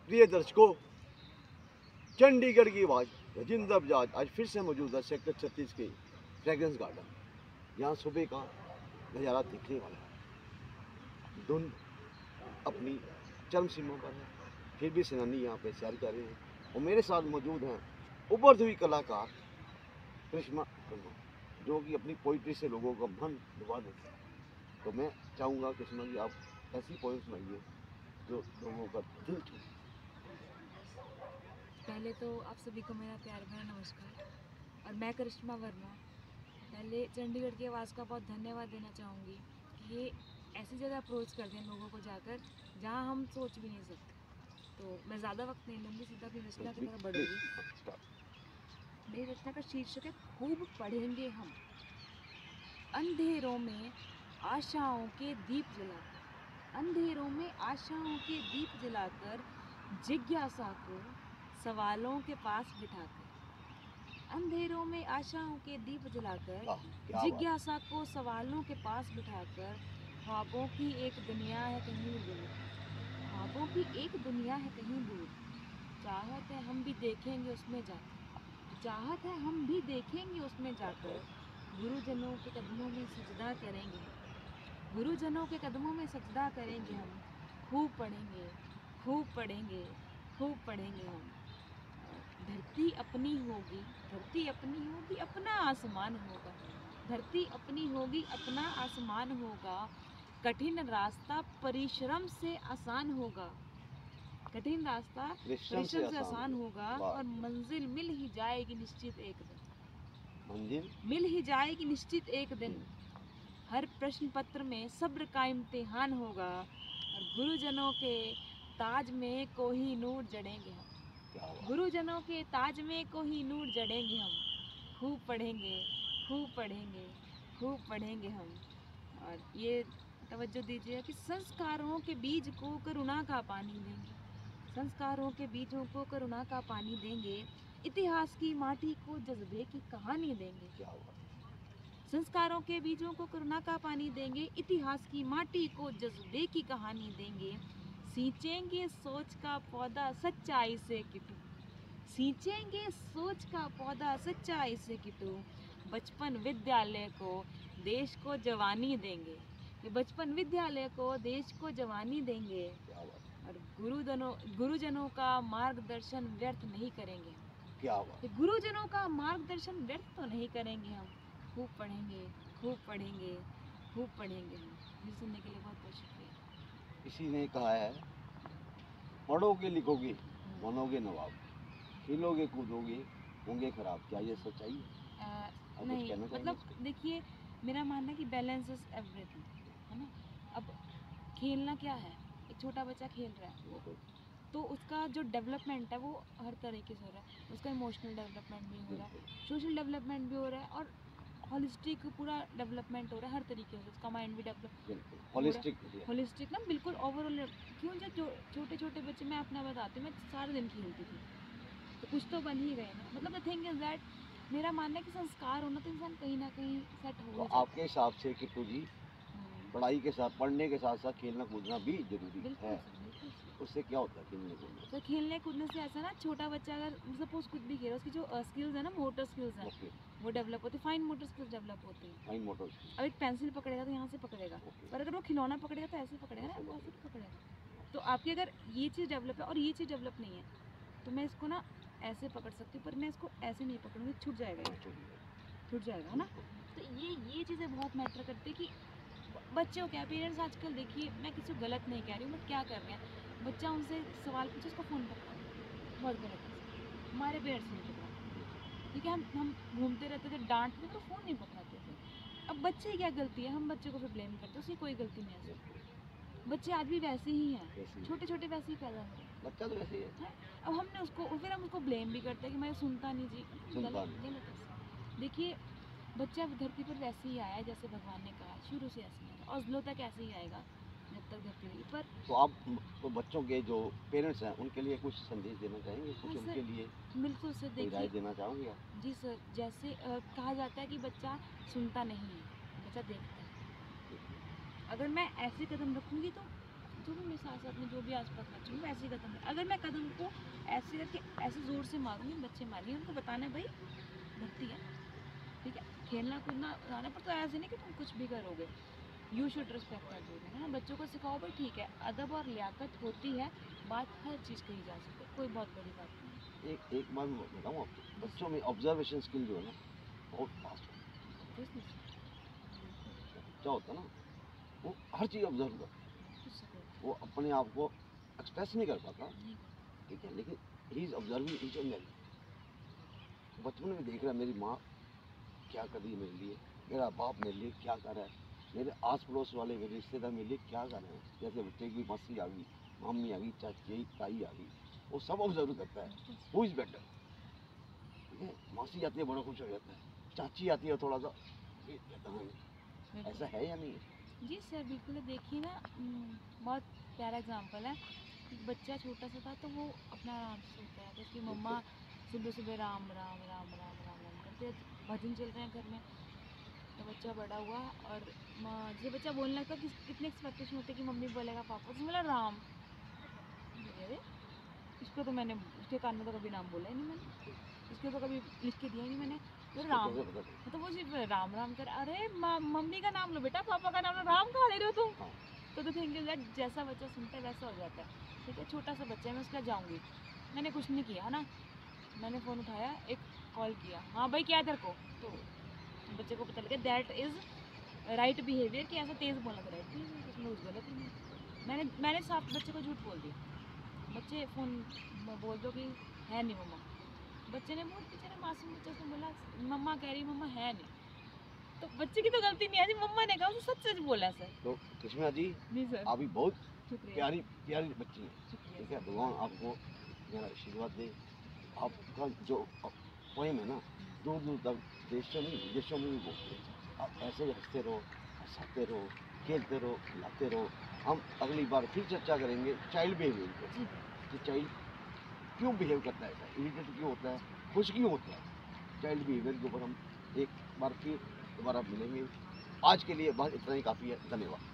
प्रिय दर्शकों, चंडीगढ़ की आवाज़ राजेंद्र बजाज आज फिर से मौजूद है सेक्टर 36 के फ्रेगरेंस गार्डन। यहाँ सुबह का नज़ारा दिखने वाला है। धुंध अपनी चरम सीमा पर है, फिर भी सेनानी यहाँ पे सैर कर रहे हैं और मेरे साथ मौजूद हैं उभरती हुई कलाकार करिश्मा वर्मा, जो कि अपनी पोइट्री से लोगों का मन डुबा देते हैं। तो मैं चाहूँगा करिश्मा कि आप ऐसी पोएम सुनाइए जो लोगों का दिल छू। पहले तो आप सभी को मेरा प्यार भरा नमस्कार। और मैं करिश्मा वर्मा पहले चंडीगढ़ की आवाज़ का बहुत धन्यवाद देना चाहूँगी कि ये ऐसी जगह अप्रोच करते हैं लोगों को जाकर जहाँ हम सोच भी नहीं सकते। तो मैं ज़्यादा वक्त नहीं लूँगी, सीधा अपनी रचना की तरफ बढ़ूँगी। मेरी रचना का शीर्षक है खूब पढ़ेंगे हम। अंधेरों में आशाओं के दीप जलाकर, अंधेरों में आशाओं के दीप जलाकर, जिज्ञासा को सवालों के पास बिठाकर, अंधेरों में आशाओं के दीप जलाकर, जिज्ञासा को सवालों के पास बिठाकर, ख्वाबों की एक दुनिया है कहीं दूर, ख्वाबों की एक दुनिया है कहीं दूर, चाहत है हम भी देखेंगे उसमें जाकर, चाहत है हम भी देखेंगे उसमें जाकर, गुरुजनों के कदमों में सजदा करेंगे, गुरुजनों के कदमों में सजदा करेंगे हम, खूब पढ़ेंगे, खूब पढ़ेंगे, खूब पढ़ेंगे हम। धरती अपनी होगी, धरती अपनी होगी, अपना आसमान होगा, धरती अपनी होगी, अपना आसमान होगा, कठिन रास्ता परिश्रम से आसान होगा, कठिन रास्ता परिश्रम से आसान होगा, और मंजिल मिल ही जाएगी निश्चित एक दिन, मंजिल मिल ही जाएगी निश्चित एक दिन। हर प्रश्न पत्र में सब्र का इम्तिहान होगा, और गुरुजनों के ताज में कोहिनूर जड़ेंगे हम, गुरुजनों के ताज में कोहिनूर जड़ेंगे हम, खूब पढ़ेंगे, खूब पढ़ेंगे, खूब पढ़ेंगे हम। और ये तवज्जो दीजिए कि संस्कारों के बीज को करुणा का पानी देंगे, संस्कारों के बीजों को करुणा का पानी देंगे, इतिहास की माटी को जज्बे की कहानी देंगे, संस्कारों के बीजों को करुणा का पानी देंगे, इतिहास की माटी को जज्बे की कहानी देंगे, सींचेंगे सोच का पौधा सच्चाई से किटू, सींचेंगे सोच का पौधा सच्चाई से किटू, बचपन विद्यालय को देश को जवानी देंगे, ये बचपन विद्यालय को देश को जवानी देंगे, और गुरुजनों का मार्गदर्शन व्यर्थ नहीं करेंगे, क्या बात, गुरुजनों का मार्गदर्शन व्यर्थ तो नहीं करेंगे हम, खूब पढ़ेंगे, खूब पढ़ेंगे, खूब पढ़ेंगे हम। ये सुनने के लिए बहुत बहुत शुक्रिया। किसी ने कहा है, पढ़ोगे लिखोगे बनोगे नवाब, खेलोगे कूदोगे होंगे खराब। क्या ये सच्चाई है? नहीं, मतलब देखिए, मेरा मानना है कि बैलेंस इज एवरीथिंग, है ना। अब खेलना क्या है, एक छोटा बच्चा खेल रहा है तो उसका जो डेवलपमेंट है वो हर तरीके से हो रहा है, उसका इमोशनल डेवलपमेंट भी हो रहा है, सोशल डेवलपमेंट भी हो रहा है, और होलिस्टिक पूरा डेवलपमेंट हो रहा है हर तरीके से, उसका माइंड भी डेवलप होलिस्टिक ना, बिल्कुल ओवरऑल। क्यों, जो छोटे छोटे बच्चे, मैं अपना बताती हूँ, मैं सारे दिन खेलती थी, तो कुछ तो बन ही गए ना। मतलब द थिंग इज दैट, मेरा मानना है कि संस्कार होना तो इंसान कहीं ना कहीं सेट हो जाता है। आपके हिसाब से किट्टू जी, पढ़ाई के साथ, पढ़ने के साथ साथ खेलना कूदना भी जरूरी है। उससे क्या होता है खेलने कूदने? तो खेलने कूदने से ऐसा ना, छोटा बच्चा अगर सपोज कुछ भी खेले, उसकी जो स्किल्स है ना, मोटर स्किल्स है, वो डेवलप होती है, फाइन मोटर स्किल्स डेवलप होती है। फाइन मोटर, अब एक पेंसिल पकड़ेगा तो यहाँ से पकड़ेगा, पर अगर वो खिलौना पकड़ेगा तो ऐसे पकड़ेगा ना, वो ऐसे पकड़ेगा। तो आपकी अगर ये चीज़ डेवलप है और ये चीज़ डेवलप नहीं है, तो मैं इसको ना ऐसे पकड़ सकती हूँ, पर मैं इसको ऐसे नहीं पकड़ूंगी, छूट जाएगा, छूट जाएगा, है ना। तो ये चीज़ें बहुत मैटर करती है कि बच्चों क्या, पेरेंट्स आजकल देखिए, मैं किसी को गलत नहीं कह रही हूँ, बट क्या कर रहे हैं, बच्चा उनसे सवाल पूछे, उसको फ़ोन पकड़ा, बहुत गलत है। हमारे पेरेंट्स नहीं पकड़ा, ठीक है, हम घूमते रहते थे, डांटते तो फ़ोन नहीं पकड़ाते थे। अब बच्चे की क्या गलती है, हम बच्चे को फिर ब्लेम करते, उसकी कोई गलती नहीं है, बच्चे आज भी वैसे ही हैं, छोटे छोटे वैसे ही पैदा हो रहे हैं, बच्चा तो वैसे ही है। अब हमने उसको, फिर हम उसको ब्लेम भी करते हैं कि मैं सुनता नहीं जी, गलत है। देखिए, बच्चा धरती पर वैसे ही आया है जैसे भगवान ने कहा, शुरू से ऐसे ही आएगा, और ज़िलों तक ऐसे ही आएगा जब तक धरती रहेगी। पर तो आप तो बच्चों के जो पेरेंट्स हैं उनके लिए कुछ संदेश देना चाहेंगे, कुछ उनके लिए बिल्कुल सर, कोई राय देना चाहोगे आप? जी सर, जैसे कहा जाता है कि बच्चा सुनता नहीं है, बच्चा देखता है। अगर मैं ऐसे कदम रखूँगी तो जो भी मेरे साथ साथ में जो भी आसपास बच्चे हैं, वैसे ही कदम है। अगर मैं कदम को ऐसे करके ऐसे ज़ोर से मारूंगी, बच्चे मारिए, उनको बताना है भाई धरती है, ठीक है, खेलना कूदना आना, पर तो ऐसे नहीं कि तुम कुछ भी करोगे। यू शुड रिस्पेक्ट एवरीवन, है ना। बच्चों को सिखाओ भाई ठीक है, अदब और लियाकत होती है, बात हर चीज़ कही जा सकती है, कोई बहुत बड़ी बात नहीं एक बात मैं बताऊँ आपको, बच्चों में ऑब्जर्वेशन स्किल जो है ना बहुत फास्ट है। है। बिल्कुल क्या होता है ना, वो हर चीज़ ऑब्जर्व करता कुछ सही है, वो अपने आप को एक्सप्रेस नहीं कर पाता, नहीं करता। ठीक है, लेकिन he is observing each and every. बचपन में देख रहा है मेरी माँ क्या कर रही है मेरे लिए, मेरा बाप मेरे लिए क्या कर रहा है, मेरे आस पड़ोस वाले मेरे रिश्तेदार मेरे लिए क्या कर रहे हैं। जैसे बच्चे की मासी आ गई, मम्मी आ गई, चाची ताई आ गई, वो सब ऑब्जर्व करता है, हु इज़ बेटर, ठीक है। मासी आती है बड़ा खुश हो जाता है, चाची आती है थोड़ा सा ये कहता है, बिल्कुल। ऐसा है या नहीं है? जी सर बिल्कुल है। देखिए ना, बहुत प्यारा एग्जांपल है। एक बच्चा छोटा सा था तो वो अपना आराम से सोता है, तो उसकी मम्मा सुबह सुबह राम राम राम राम राम राम करते भजन चल रहे हैं घर में। तो बच्चा बड़ा हुआ और जब बच्चा बोलने लगता कितनी एक्सपेक्टेशन होती है कि मम्मी बोलेगा पापा, तो बोला राम। अरे इसको तो मैंने, उसके कान में तो कभी नाम बोला ही नहीं मैंने, इसको तो कभी लिख के दिया ही नहीं मैंने, तो इसको राम। कैसे पता चला? तो वो सिर्फ राम राम कर, अरे मम्मी का नाम लो बेटा, पापा का नाम लो, राम कहाँ ले रहे हो तुम। हाँ, तो द थिंग इज दैट जैसा बच्चा सुनता है वैसा हो जाता है, ठीक है। छोटा सा बच्चा है, मैं उसके यहाँ जाऊँगी, मैंने कुछ नहीं किया है ना, मैंने फ़ोन उठाया, एक कॉल किया, हाँ भाई क्या है तेरे को, तो बच्चे को पता लगा दैट इज़ राइट बिहेवियर, कि ऐसा तेज़ बोलना था राइट बिहेवियर, उसमें कुछ गलत ही नहीं। मैंने साफ बच्चे को झूठ बोल दिया। बच्चे फ़ोन बोल दो कि है नहीं मम्मा, बच्चे ने बहुत बेचारे मासूम बच्चे, उसने बोला मम्मा कह रही मम्मा है नहीं, तो बच्चे की तो गलती नहीं है जी, मम्मा ने कहा, उसने सच सच बोला सर। तो कृष्णा जी नहीं सर, आप भी बहुत शुक्रिया प्यारी प्यारी बच्ची है, शुक्रिया ठीक है। सर। भगवान आपको मेरा आशीर्वाद दे। आपका जो पोएम है ना, दूर दूर तक देशों में विदेशों में भी पहुँचे। आप ऐसे ही हंसते रहो, हंसाते रहो, खेलते रहो, खिलाते रहो। हम अगली बार फिर चर्चा करेंगे चाइल्ड बिहेवियर पे, जी कि चाइल्ड क्यों बिहेव करता है, ऐसा इरिटेट क्यों होता है, खुश क्यों होता है। चाइल्ड बिहेवियर के ऊपर हम एक बार फिर दोबारा मिलेंगे। आज के लिए बस इतना ही काफ़ी है। धन्यवाद।